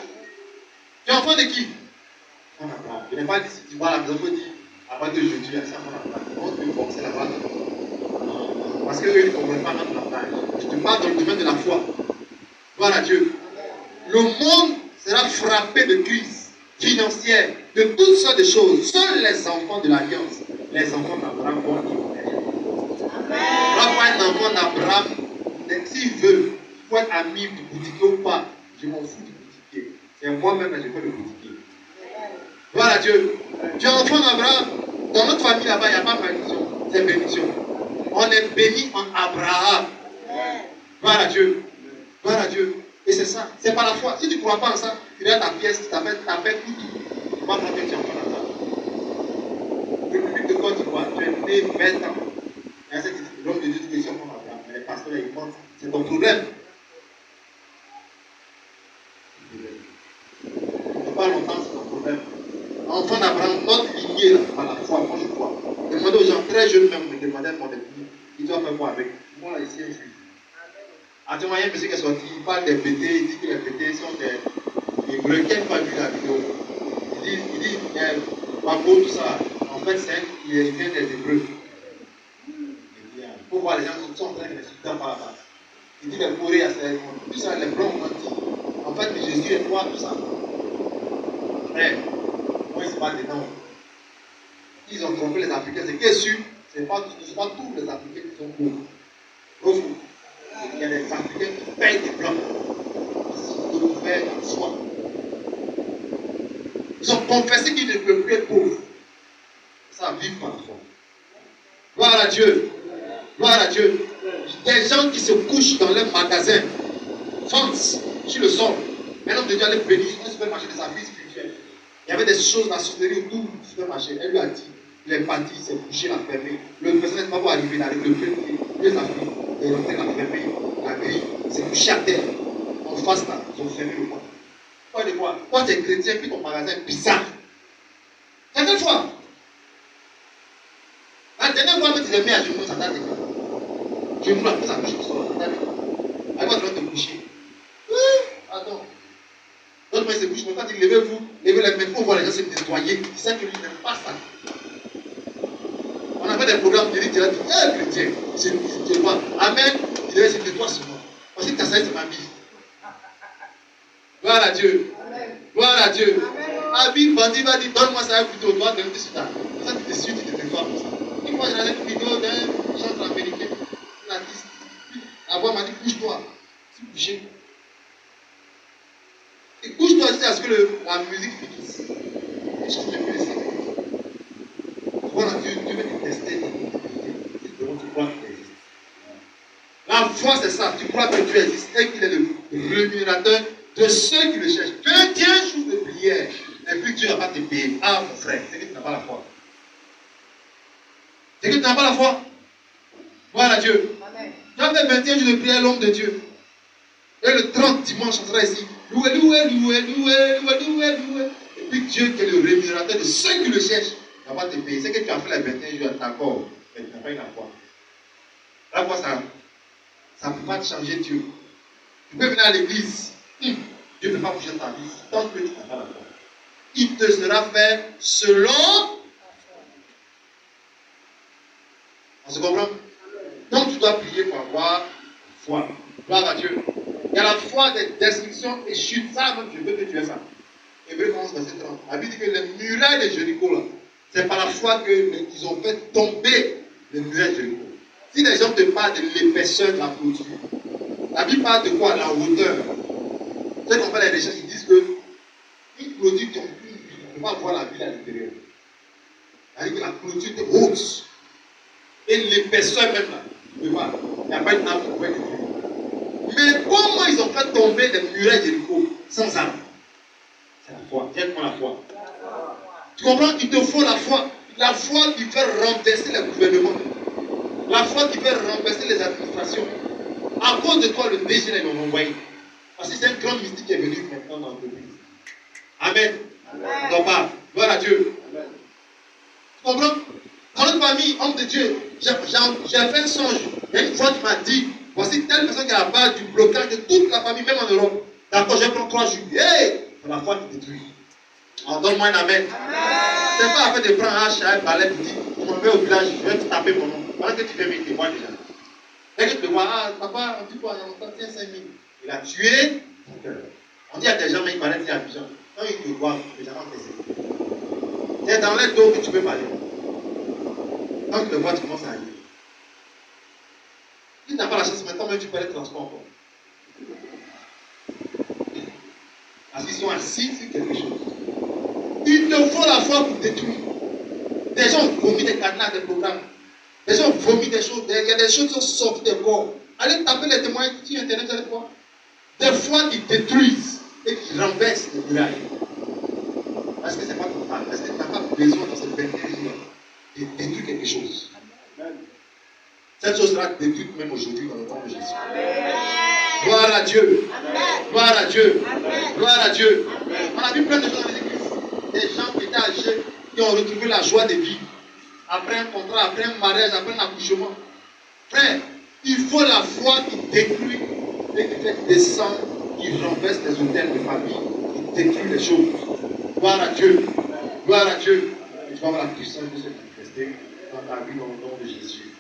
Tu es enfant de qui? Enfant d'Abraham. Je n'ai pas dit si tu vois la maison, il dit, à partir de aujourd'hui, c'est enfant d'Abraham. On peut forcer la base. Parce qu'eux, ils ne comprennent pas notre langage. Je te parle dans le domaine de la foi. Gloire à Dieu. Le monde sera frappé de crise financière, de toutes sortes de choses. Seuls les enfants de l'Alliance, les enfants d'Abraham vont y connaître. Amen. Un enfant d'Abraham, s'il veut, il faut être ami du boutiquier ou pas. Je m'en fous du boutiquier. C'est moi-même que je fais le boutiquier. Gloire à Dieu. Tu es enfant d'Abraham. Dans notre famille là-bas, il n'y a pas de bénédiction. C'est bénédiction. On est béni en Abraham. Gloire à Dieu. Gloire à Dieu. Et c'est ça. C'est par la foi. Si tu ne crois pas en ça, tu regardes ta pièce, tu t'appelles tout. Tu ne vas pas croire que tu es enfant d'Abraham. Le public de Côte d'Ivoire, tu es né 20 ans. Et à cette l'homme de Dieu dit que tu es enfant d'Abraham. Mais les pasteurs, ils mentent. C'est ton problème. Il n'y a pas longtemps, c'est ton problème. Enfant d'Abraham, notre lignée, par la foi, moi je crois. Demandez aux gens très jeunes même, me demandaient mon ethnie. Ils doivent faire quoi avec moi là ici, un juif. À ce moment, il y a un monsieur qui est sorti, il parle des pétés, il dit que les pétés sont des hébreux. Quelle fois vu la vidéo? Il dit, Babo, tout ça, en fait, il vient des hébreux. Il faut voir les gens qui sont en train de les sultans par la base. Il dit, les Coréens, tout ça, les blancs ont menti. En fait, Jésus est noir, tout ça. Frère, moi, ils ne sont pas dedans. Ils ont trompé les Africains. C'est qui est sûr, ce n'est pas tous les Africains qui sont pauvres. Il y a des Africains qui payent des blancs. Ils ont fait en soi. Ils ont confessé qu'ils ne peuvent plus être pauvres. Ça vit par la foi. Gloire à Dieu. Gloire à Dieu. Des gens qui se couchent dans leur magasin, vendent sur le sol. Un homme de Dieu allait bénir un supermarché de sa vie spirituelle. Il y avait des choses, la sauterie autour du supermarché. Elle lui a dit, il est parti, il s'est couché, il a fermé. Le personnel n'est pas arrivé, il a arrivé le premier, il est arrivé, il est rentré, il a fermé la grille, il s'est couché à terre. En face là, ils ont fermé le coin. Quoi de quoi? Toi, tu es chrétien, puis ton magasin est bizarre. C'est quelle fois? La dernière fois que tu t'es mis à genoux, ça t'a dit quoi? Genoux là, puis ça couche au sol, ça t'a dit quoi? Elle va te coucher. Attends. L'autre il se couche, mais quand il levez-vous, levez les mains, il faut voir les gens se nettoyer. Il sait que lui n'aime pas ça. On a fait des programmes de il a dit, chrétien, c'est moi. Amen. Il devait se nettoyer sur moi. Parce que tu as ça, c'est ma vie. Gloire à Dieu. Amen. Gloire à Dieu. Habib bandit va dire, donne-moi ça plutôt, toi, donne tes ça. Ça, tu te suis, tu te nettoies comme ça. Une fois, j'ai regardé une vidéo d'un chanteur américain. Il a dit, la voix m'a dit, couche-toi. Je suis couché. Et couche-toi jusqu'à ce que la musique finisse. Et je ne peux plus laisser. Voilà, Dieu veut te tester. Tu crois que tu existes. La foi, c'est ça. Tu crois que Dieu existe et qu'il est le rémunérateur de ceux qui le cherchent. 21 jours de prière. Et puis Dieu n'a pas te payer. Ah, mon frère, c'est que tu n'as pas la foi. C'est que tu n'as pas la foi. Voilà Dieu. Amen. Tu as fait 21 jours de prière, l'homme de Dieu. Et le 30 dimanche, on sera ici. Loué, loué, loué, loué, loué, loué, loué. Et puis Dieu qui est le rémunérateur de ceux qui le cherchent, il va pas te payer. C'est que tu as fait les 21 jours, d'accord. mais tu n'as pas eu la foi. La foi, ça ne peut pas te changer Dieu. Tu peux venir à l'église. Dieu ne peut pas bouger ta vie tant que tu n'as pas la foi. Il te sera fait selon. On se comprend? Donc tu dois prier pour avoir foi. Gloire à Dieu. Il y a la foi des destructions et chutes. Ça, même, je veux que tu aies ça. Hébreux 11, verset 30. La Bible dit que les murailles de Jéricho, là, c'est par la foi qu'ils ont fait tomber les murailles de Jéricho. Si les gens te parlent de l'épaisseur de la clôture, la Bible parle de quoi? La hauteur. Ceux qui ont fait les recherches, ils disent que une clôture qui on ne peut pas voir la ville à l'intérieur. C'est-à-dire que la clôture est haute. Et l'épaisseur même là, tu peux pas. Il n'y a pas une arme qui peut être détruite. Mais comment ils ont fait tomber les murailles de Jéricho sans arme? C'est la foi. Dites-moi la foi. Tu comprends? Il te faut la foi. La foi qui fait renverser les gouvernements. La foi qui fait renverser les administrations. À cause de toi, le DG là, ils m'ont envoyé. Parce que c'est un grand mystique qui est venu maintenant dans l'entreprise. Amen. Donc, gloire à Dieu. Amen. Tu comprends? Dans notre famille, homme de Dieu, j'ai fait un songe. Il y a une fois qui m'a dit, voici telle personne qui est à la base du blocage de toute la famille, même en Europe. D'accord, je prends 3 jours. Hey! C'est la foi qui détruit. Alors donne-moi un amen. C'est pas la fait de prendre un chat, un balai, et dire, on m'en va au village, je vais te taper mon nom. Pendant que tu viens me voir déjà. Dès que tu te vois, ah, papa, on dit quoi, on tient 5 000. Il a tué ton cœur. On dit à des gens, mais ils paraissent à Abidjan. Quand ils te voient, les gens vont te. C'est dans les dos que tu peux parler. Quand tu te vois, tu commences à aller. Si tu n'as pas la chance, maintenant même tu peux aller transport encore. Parce qu'ils sont assis sur quelque chose. Il te faut la foi pour détruire. Des gens vomissent des cadenas, des programmes. Des gens vomissent des choses. Il y a des choses qui sont sorties des corps. Allez taper les témoignages sur Internet, vous allez voir. Des fois qui détruisent et qui renversent les murailles. Parce que ce n'est pas ton temps. Parce que tu n'as pas besoin dans cette 21 de détruire quelque chose. Cette chose sera détruite même aujourd'hui dans le nom de Jésus. Amen. Gloire à Dieu. Amen. Gloire à Dieu. Amen. Gloire à Dieu. Amen. On a vu plein de gens dans les églises. Des gens qui étaient âgés, qui ont retrouvé la joie de vie. Après un contrat, après un mariage, après un accouchement. Frère, il faut la foi qui détruit et qui fait descendre, qui renverse les hôtels de famille, qui détruit les choses. Gloire à Dieu. Gloire à Dieu. Et tu vas avoir la puissance de se manifester dans ta vie dans le nom de Jésus.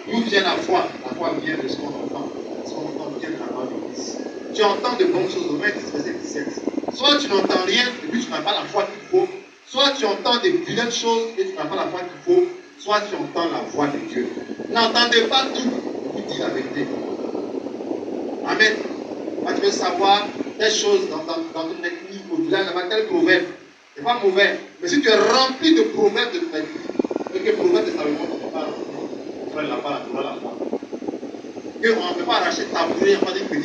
D'où vient la foi? La foi vient de ce qu'on entend. Ce qu'on entend vient de la parole de Christ. Tu entends de bonnes choses, au 26, verset 17. Soit tu n'entends rien et puis tu n'as pas la foi qu'il faut. Soit tu entends des vilaines choses et tu n'as pas la foi qu'il faut. Soit tu entends la voix de Dieu. N'entendez pas tout, vous dites la vérité. Amen. Moi, tu veux savoir des choses dans ton ethnie, au village, là-bas, tel proverbe. Ce n'est pas mauvais. Mais si tu es rempli de proverbes de ton ethnie, et que proverbe de Salomon, tu ne peux pas remplir. La foi. Et on ne peut pas arracher ta bourrée, on va dire que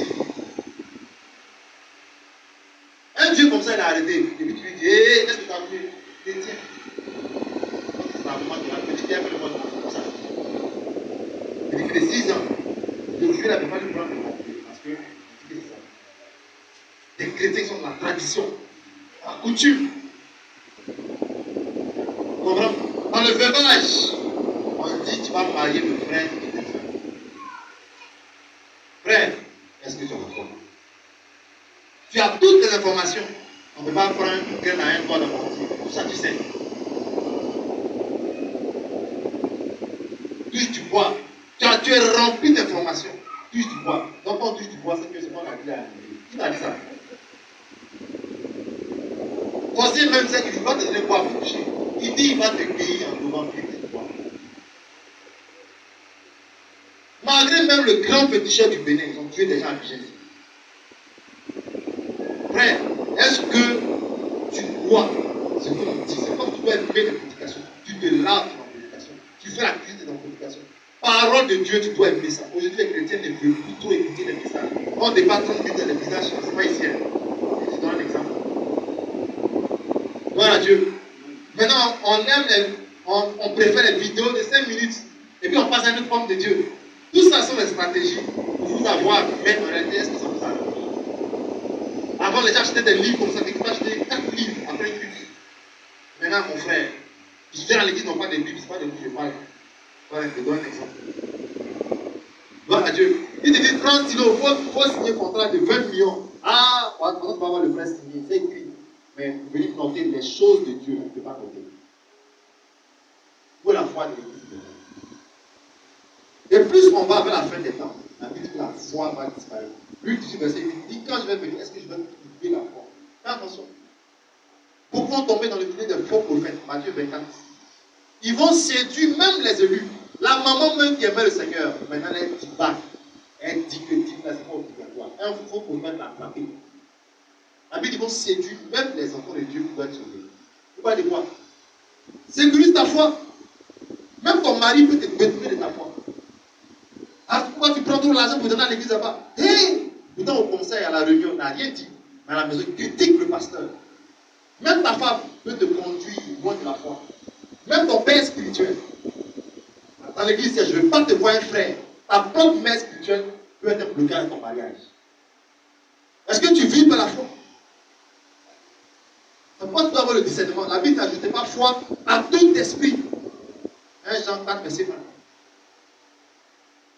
un Dieu comme ça, il a arrêté. Et puis tu lui dis, hé, qu'est-ce que tu as fait? Il dit, tiens. C'est la maman qui a fait, qui a fait le monde comme ça. Il dit, il fait 6 ans. Le Dieu n'avait pas le droit de l'appeler. Parce que, c'est ça. Les chrétiens sont de la tradition, la coutume. Tu comprends? Dans le veuvage, on dit, tu vas marier le frère de tes frères. Frère, est-ce que tu as la foi? Tu as toutes les informations. On ne peut pas prendre quelqu'un à un doigt de mentir. Tout ça, tu sais. Touche du bois. Tu es rempli d'informations. Touche du bois. Donc, quand on touche du bois, c'est que c'est pas la vie à qui t'a dit ça? Voici même ça qu'il va te donner quoi pour toucher. Il dit il va te payer en devant plus du bois. Malgré même le grand péticheur du Bénin, ils ont tué des gens à Abidjan. Frère, est-ce que tu crois ce qu'on dit? C'est comme tu dois aimer les prédications. Tu te laves dans la prédication. Tu fais la cuisine dans la prédication. Parole de Dieu, tu dois aimer ça. Aujourd'hui, les chrétiens ne veulent plus trop écouter les messages. On débat 30 minutes dans les messages, c'est pas ici. Je te donne un exemple. Gloire à Dieu. Maintenant, on préfère les vidéos de 5 minutes. Et puis on passe à une autre forme de Dieu. Tout ça sont les stratégies pour vous avoir, mais en réalité, est-ce que ça vous arrive? Avant, les gens achetaient des livres comme ça, mais ils achetaient 4 livres après une culte. Maintenant, mon frère, je viens à l'église, non pas des Bibles, c'est pas des livres, je parle. Je donne un exemple. Gloire à Dieu. Il te dit 30 stylos, il faut signer un contrat de 20 millions. Ah, pendant que tu vas avoir le vrai signé, c'est écrit. Mais vous venez noter les choses de Dieu, on ne peut pas noter. Pour la foi de l'Église. Et plus on va vers la fin des temps, la Bible dit que la foi va disparaître. Lui, 18 verset 8 dit quand je vais venir, est-ce que je vais trouver la foi? Fais attention. Beaucoup vont tomber dans le filet des faux prophètes, Matthieu 24. Ils vont séduire même les élus. La maman même qui aimait le Seigneur, maintenant elle dit pas. Elle dit que c'est pas obligatoire. Un faux prophète l'a frappé. La Bible dit qu'ils vont séduire même les enfants de Dieu pour être sauvés. Pourquoi dire quoi? Sécurise ta foi. Même ton mari peut te détruire de ta foi. Ah, pourquoi tu prends tout l'argent pour donner à l'église là-bas? Hey! Pourtant au conseil, à la réunion, on n'a rien dit. Mais à la maison, critique le pasteur. Même ta femme peut te conduire loin de la foi. Même ton père spirituel. Dans l'église, je ne veux pas te voir un frère. Ta propre mère spirituelle peut être un blocage dans ton mariage. Est-ce que tu vis par la foi? Pourquoi tu dois avoir le discernement? La Bible n'ajoute pas foi à tout esprit. 1 Jean 4, verset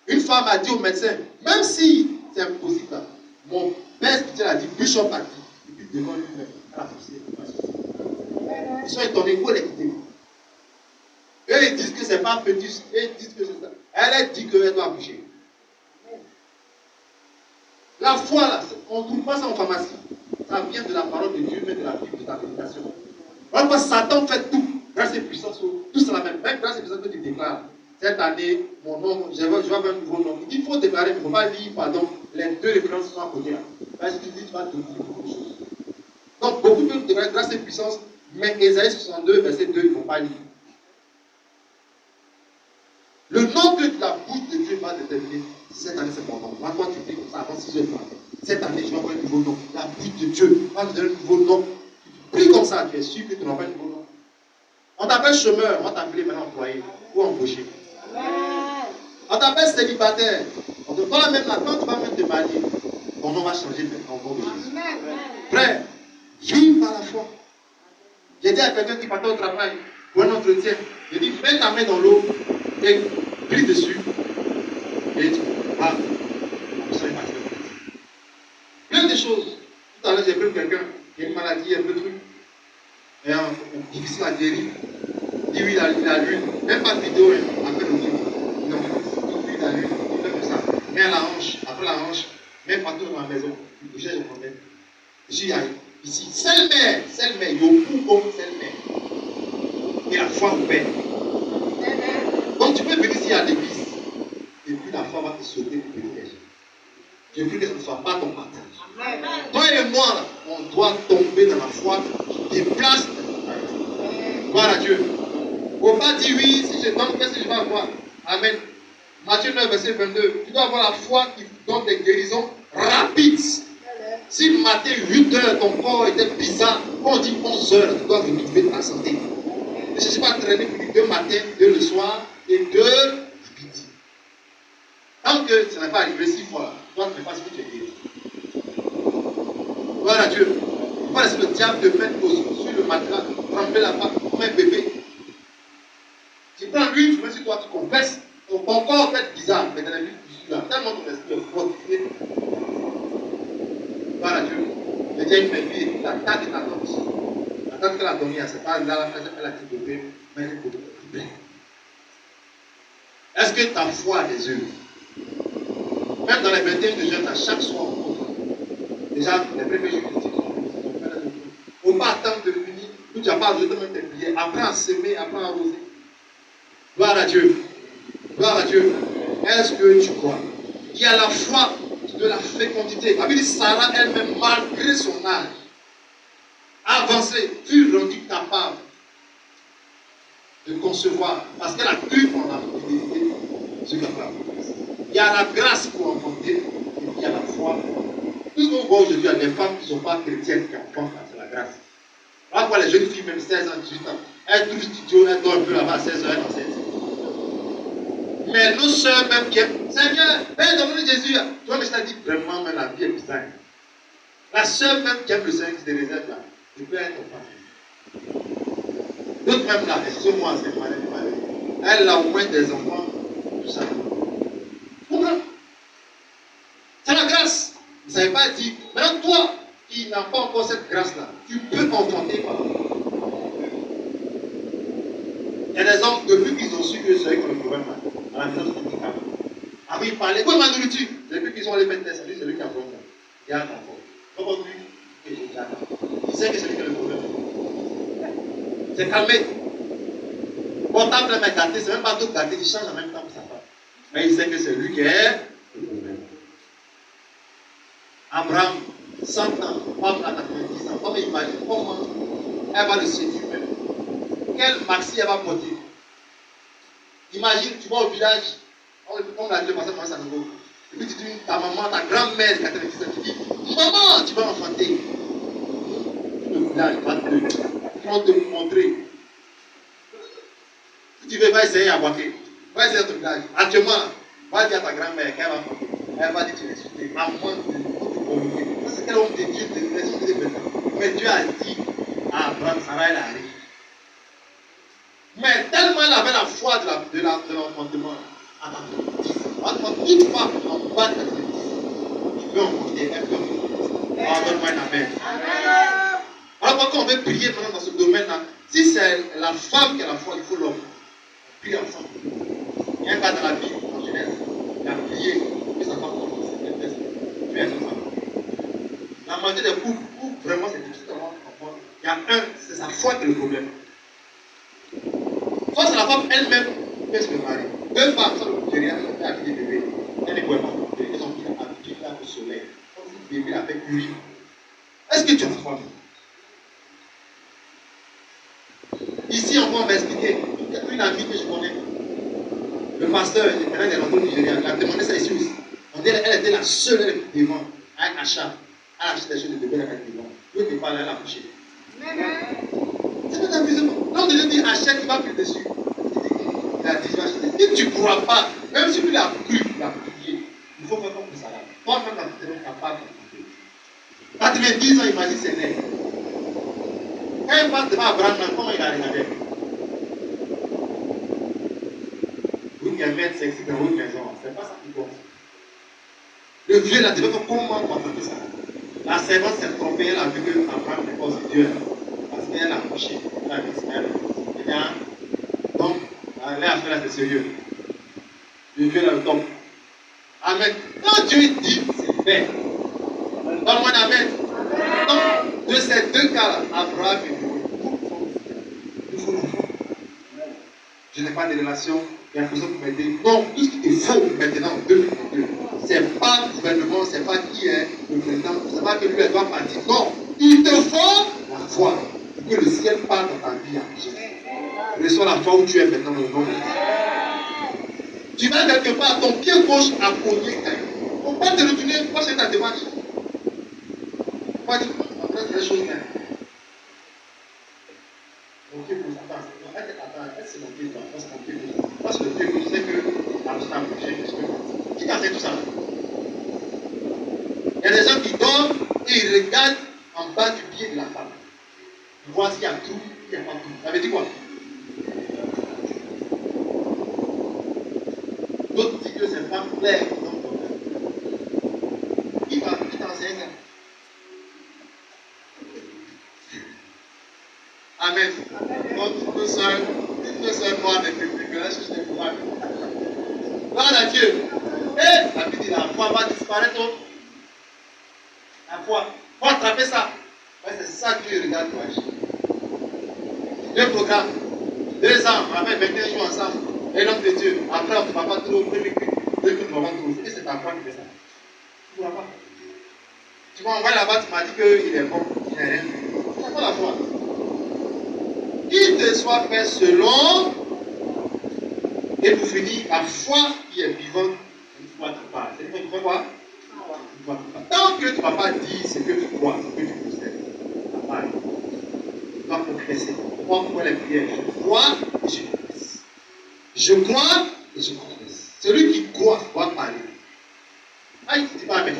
1. Une femme a dit au médecin, même si c'est impossible, mon père spirituel a dit, Bishop a dit, et puis devant lui-même, elle a poussé. Ils sont étonnés, où elle est quittée. Eux, ils disent que c'est pas petit, eux, ils disent que c'est ça. Elle dit qu'elle doit accoucher. La foi, là, on ne trouve pas ça en pharmacie. Ça vient de la parole de Dieu, mais de la Bible, de ta méditation. Pourquoi Satan fait tout? Grâce et puissance, tout c'est la même. Même grâce et puissance que tu déclares. Cette année, mon nom, je vais avoir un nouveau nom. Il faut déclarer, mais il ne faut pas lire, pardon, les deux références sont à côté là. Parce que tu dis, tu vas te dire beaucoup de choses. Donc, beaucoup de déclarer grâce et puissance, mais Ésaïe 62, verset 2, il ne faut pas lire. Le nom que la bouche de Dieu va déterminer, cette année c'est mon nom. Moi, toi, tu dis comme ça avant 6 heures. Cette année, je vais avoir un nouveau nom. La bouche de Dieu va te donner un nouveau nom. Tu pries comme ça, tu es sûr que tu n'auras pas un nouveau nom. On t'appelle chômeur, on va t'appeler maintenant employé ou embauché. On t'appelle célibataire. On te parle même là, quand tu vas même te marier, ton nom va changer maintenant au nom de Jésus. Frère, vive par la foi. J'ai dit à quelqu'un qui partait au travail pour un entretien, j'ai dit, mets ta main dans l'eau et prie dessus. Et tu vas. Plein de choses. Tout à l'heure, j'ai pris quelqu'un qui a une maladie, un peu de truc. Et difficile à guérir. Il dit oui, il a lu. Même pas de vidéo, après le truc. Il a lu. Il fait comme ça. Mets à la hanche, après la hanche, mets partout dans la maison. Il bougeait le problème. Je suis ici. Seul-mère, il y a beaucoup seul-mère. Et la foi vous paie. Donc tu peux venir ici à l'église. Et puis la foi va te sauter pour bénir les gens. Je prie que ce ne soit pas ton partage. Toi et moi, là, on doit tomber dans la foi qui déplace. Gloire à Dieu. Il ne faut pas dire oui, si je tombe, qu'est-ce que je vais avoir? Amen. Matthieu 9, verset 22. Tu dois avoir la foi qui donne des guérisons rapides. Si le matin, 8 heures, ton corps était bizarre, on dit 11 heures, tu dois retrouver ta santé. Ne cherche pas à traîner pour 2 matins, 2 le soir et 2 l'après-midi. Tant que ça n'est pas arrivé 6 fois, toi tu ne fais pas ce que tu es guéri. Gloire à Dieu. Il faut laisser le diable te mettre sur le matelas, tremper là-bas, comme un bébé. Tu prends l'huile, tu mets sur toi, tu confesses, ton corps fait bizarre, mais dans la vie, tu suis là. Tellement ton esprit est fortifié. Gloire à Dieu. Je dis à une fille, la tante de ta tante. La tante qu'elle a donnée, c'est pas là, elle a dit bébé, mais elle est bébé. Est-ce que ta foi a des œuvres? Même dans les 21 de jeûne, à chaque soir, on compte. Déjà, les premiers jours de il ne faut pas attendre de finir. Tout tu n'as pas besoin de mettre tes prières. Apprends à semer, apprends à arroser. Gloire à Dieu. Gloire à Dieu. Est-ce que tu crois? Il y a la foi de la fécondité. La Bible dit Sarah elle-même, malgré son âge, avancée, fut rendue capable de concevoir. Parce qu'elle a cru en la fidélité de ce qu'elle a fait. Il y a la grâce pour enfanter et puis il y a la foi. Tout ce qu'on voit aujourd'hui, il y a des femmes qui ne sont pas chrétiennes qui enfantent, c'est la grâce. Voilà pourquoi les jeunes filles, même 16 ans, 18 ans, elles trouvent studio, elles dorment un peu là-bas à 16 heures, elles dansent. Mais nos soeurs même qui aiment, Seigneur, Père, donne-nous Jésus. Toi, mais je t'ai dit vraiment, mais la vie est bizarre. La soeur même qui aime le Seigneur, qui te réserve là, je peux être ton père. D'autres même là, excusez-moi, c'est malin. Elle a au moins des enfants. tout ça. Pourquoi? C'est la grâce. Vous ne savez pas dire. Maintenant, toi qui n'as pas encore cette grâce-là, tu peux enfanter par là. Il y a des hommes, depuis qu'ils ont su que c'est eux qui ont le problème là, à la maison du handicap. Ah oui, il parlait, quoi ma nourriture? Depuis qu'ils ont allé faire test, c'est lui qui a le problème. Il y a un enfant. Donc, lui, il sait que c'est lui qui a le problème. C'est calmé. Portable là, mais gâté, c'est même pas tout gâté, il change en même temps pour sa femme. Mais il sait que c'est lui qui est le problème. Abraham, 100 ans, femme à 90 ans. Comme imagine comment elle va le séduire même. Quel maxi elle va porter. Imagine, tu vas au village, on l'a dit le passé à nouveau. Et puis tu dis, ta maman, ta grand-mère de 90 ans, tu dis, maman, tu vas enfanter. Le village va te montrer. Si tu veux, va essayer à Waké. Va essayer à ton village. Actuellement, va dire à ta grand-mère qu'elle va enfanter. Elle va dire, tu es insulté. À moins de communiquer. C'est quel homme de Dieu de l'esprit de maintenant. Mais Dieu a dit à Abraham, Sarah, elle arrive. Mais tellement elle avait la foi de l'enfantement, une fois en bas de 90, tu peux enfanter, elle peut enfanter. Pardonne-moi un amen. Alors quand on veut prier maintenant dans ce domaine-là, si c'est la femme qui a la foi, il faut l'homme. On prie ensemble. Il y a un gars dans la Bible, en Genèse, il a prié, et sa femme commence, elle teste. Puis elle se la majorité des couples où vraiment c'est difficile d'avoir un enfant, il y a un, c'est sa foi qui est le problème. Soit c'est la femme elle-même qui est le mari. Deux femmes, ça le derrière, elles ont fait des bébés. Elles ne pouvaient pas porter. Elles ont mis habitude là au soleil. Comme si le bébé avait urine. Est-ce que tu as la foi? Ici, on m'a expliqué. Une amie que je connais, le pasteur, il est rentré au Nigeria, il a demandé ça ici aussi. On dit elle était la seule, elle était devant, à un achat. Elle a acheté des choses de bébé, elle était devant. L'autre n'est pas là, elle a couché. C'est pas amusement. Quand je dis achète, il va plus dessus. Il a dit, je vais acheter. Si tu ne crois pas, même si tu l'as cru, il a prié, il faut faire comme ça là. Toi-même, tu n'es capable de faire. 90 ans, imagine c'est né. Quand il passe devant Abraham, comment il a regardé? Oui, il y a un mètre, c'est dans une maison. C'est pas ça qui compte. Le vieux là, devait faire comment on va faire ça? La servante s'est trompée, elle a vu que Abraham n'est pas aussi Dieu. Parce qu'elle a couché, elle a dit ça. Donc, elle a fait là, c'est sérieux. Le Dieu là, le tombe. Amen. Quand Dieu dit, c'est fait. Donne-moi un amen. Donc, de ces deux cas-là, Abraham et Dieu, je n'ai pas de relation. Il y a personne qui m'a dit, non, tout ce qui est faux maintenant, c'est pas le gouvernement, c'est pas qui est le président, c'est pas que lui, elle doit partir. Non, il te faut la foi. Que le ciel parle dans ta vie. Reçois la foi où tu es maintenant dans le nom de Dieu. Tu vas quelque part, ton pied gauche a cogné. On ne peut pas te retourner, pas c'est ta démarche. Pas dire, après c'est des choses même. Mon pied gauche, attends, c'est mon pied droit, c'est mon pied gauche. Parce que le pied gauche, c'est que la personne a bougé. Qui t'a fait tout ça? Il y a des gens qui dorment et ils regardent en bas du pied de la femme. Ils voient s'il y a tout, il n'y a pas tout. Ça veut dire quoi? D'autres disent que c'est pas clair. Qui t'enseigne ça? Amen. Donc, nous sommes noirs des publics, là, je suis des courants. Gloire à Dieu. Et la Bible dit la foi va disparaître. La foi. Il faut attraper ça. Ouais, c'est ça que Dieu regarde pour agir. Deux programmes. 2 ans, on a fait 21 jours ensemble. Et l'homme de Dieu. Après, on ne va pas trop. Dès que tu vas pas trop. Et c'est ta foi qui fait ça. Tu ne vois pas. Tu m'as envoyé là-bas, tu m'as dit qu'il est bon. Il n'est rien. Tu n'as pas la foi. Qu'il te soit fait selon. Et pour finir, la foi qui est vivante, une foi qui parle. C'est une foi quoi? Tant que tu ne vas pas dire ce que tu crois, ce que tu possèdes, tu vas pas. Tu dois confesser. Pourquoi les prières? Je crois et je confesse. Je crois et je confesse. Celui qui croit doit parler. Ah, il ne dit pas amen.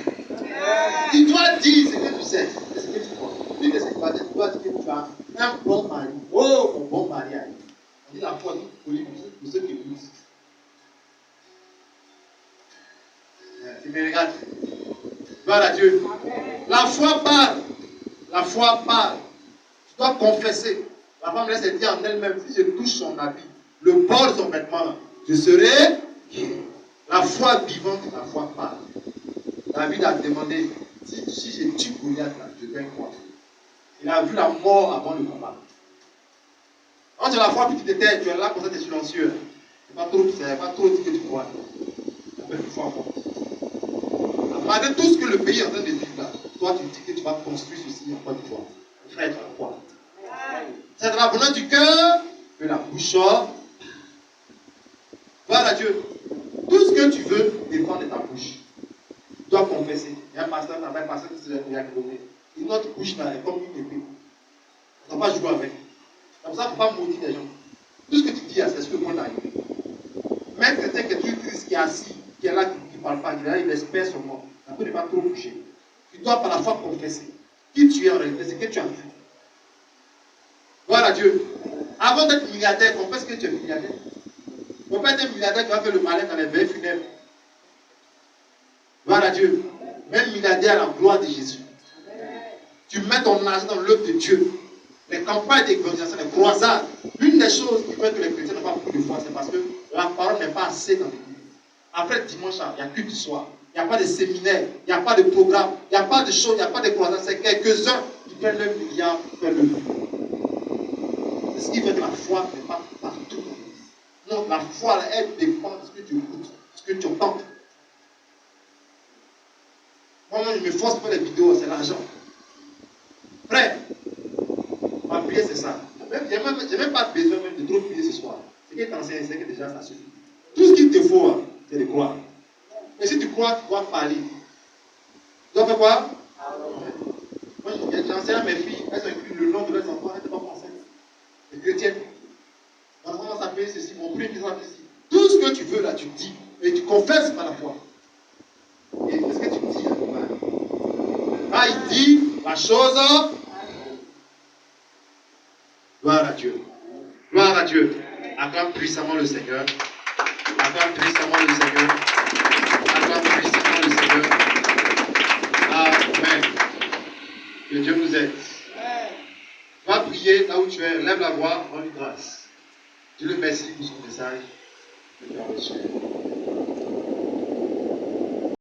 Tu dois dire ce que tu sais, ce que tu crois. Tu dois dire que tu as un bon mari. Oh, mon bon mariage. On dit la foi pour ceux qui écoutent. me regarde. Gloire à Dieu. La foi parle. La foi parle. Tu dois confesser. La femme laisse dire en elle-même, si je touche son habit, le bord de son vêtement, je serai guéri. La foi vivante, la foi parle. David a demandé, si je tue Goliath, je gagne quoi? Il a vu la mort avant le combat. Quand tu as la foi, puis tu te tais, tu es là comme ça, tu es silencieux. C'est pas trop dit que tu crois. Tu fais une foi forte. Malgré tout ce que le pays est en train de vivre là, toi tu dis que tu vas construire ceci en Côte d'Ivoire. Frère, tu vas croire. C'est de la bonheur du cœur que la bouche sort. Gloire à Dieu. Tout ce que tu veux dépend de ta bouche. Tu dois confesser. Il y a un pasteur qui s'est donné. Et notre bouche là est comme une épée. On ne doit pas jouer avec. C'est pour ça qu'il ne faut pas maudire les gens. Tout ce que tu dis, c'est ce que moi d'arriver. Même quelqu'un qui est triste, qui est assis, qui est là, qui ne parle pas, qui est là, il espère son mort. Ça peut ne pas trop bouger. Tu dois par la foi confesser. Qui tu es en réalité, c'est que tu as vu. Gloire à Dieu. Avant d'être milliardaire, confesse que tu es milliardaire. Tu ne peux pas être milliardaire qui va faire le malin dans les veilles funèbres. Gloire à Dieu. Même milliardaire à la gloire de Jésus. Tu mets ton argent dans l'œuvre de Dieu. Les campagnes d'évangélisation, les croisades. L'une des choses qui fait que les chrétiens n'ont pas beaucoup de foi, c'est parce que la parole n'est pas assez dans l'église. Après le dimanche, il n'y a culte du soir. Il n'y a pas de séminaire, il n'y a pas de programme, il n'y a pas de choses, il n'y a pas de croisades. C'est quelques-uns qui prennent le milliard pour faire le but. C'est ce qui fait que la foi n'est pas partout dans l'église. Non, la foi, elle dépend de ce que tu écoutes, de ce que tu entends. Moi, je me force pour faire les vidéos, c'est l'argent. Frère, ma prière, c'est ça. Je n'ai même pas besoin même de trop prier ce soir. Ce qui t'enseigne, c'est que déjà ça suffit. Tout ce qu'il te faut, c'est de croire. Mais si tu crois, tu dois parler. Tu dois faire quoi? Moi, j'enseigne à mes filles, elles ont écrit le nom de leurs enfants, elles ne sont pas enceintes. Les chrétiennes. Mon enfant s'appelle ceci, mon prix s'appelle ceci. Tout ce que tu veux là, tu dis. Et tu confesses par la foi. Et qu'est-ce que tu dis à ton mari? Quand il dit la chose, gloire à Dieu. Gloire à Dieu. Acclame puissamment le Seigneur. Acclame puissamment le Seigneur. Acclame puissamment le Seigneur. Amen. Que Dieu nous aide. Va prier là où tu es. Lève la voix. Rends-lui grâce. Dis-le merci pour son message. Que Dieu reçoive.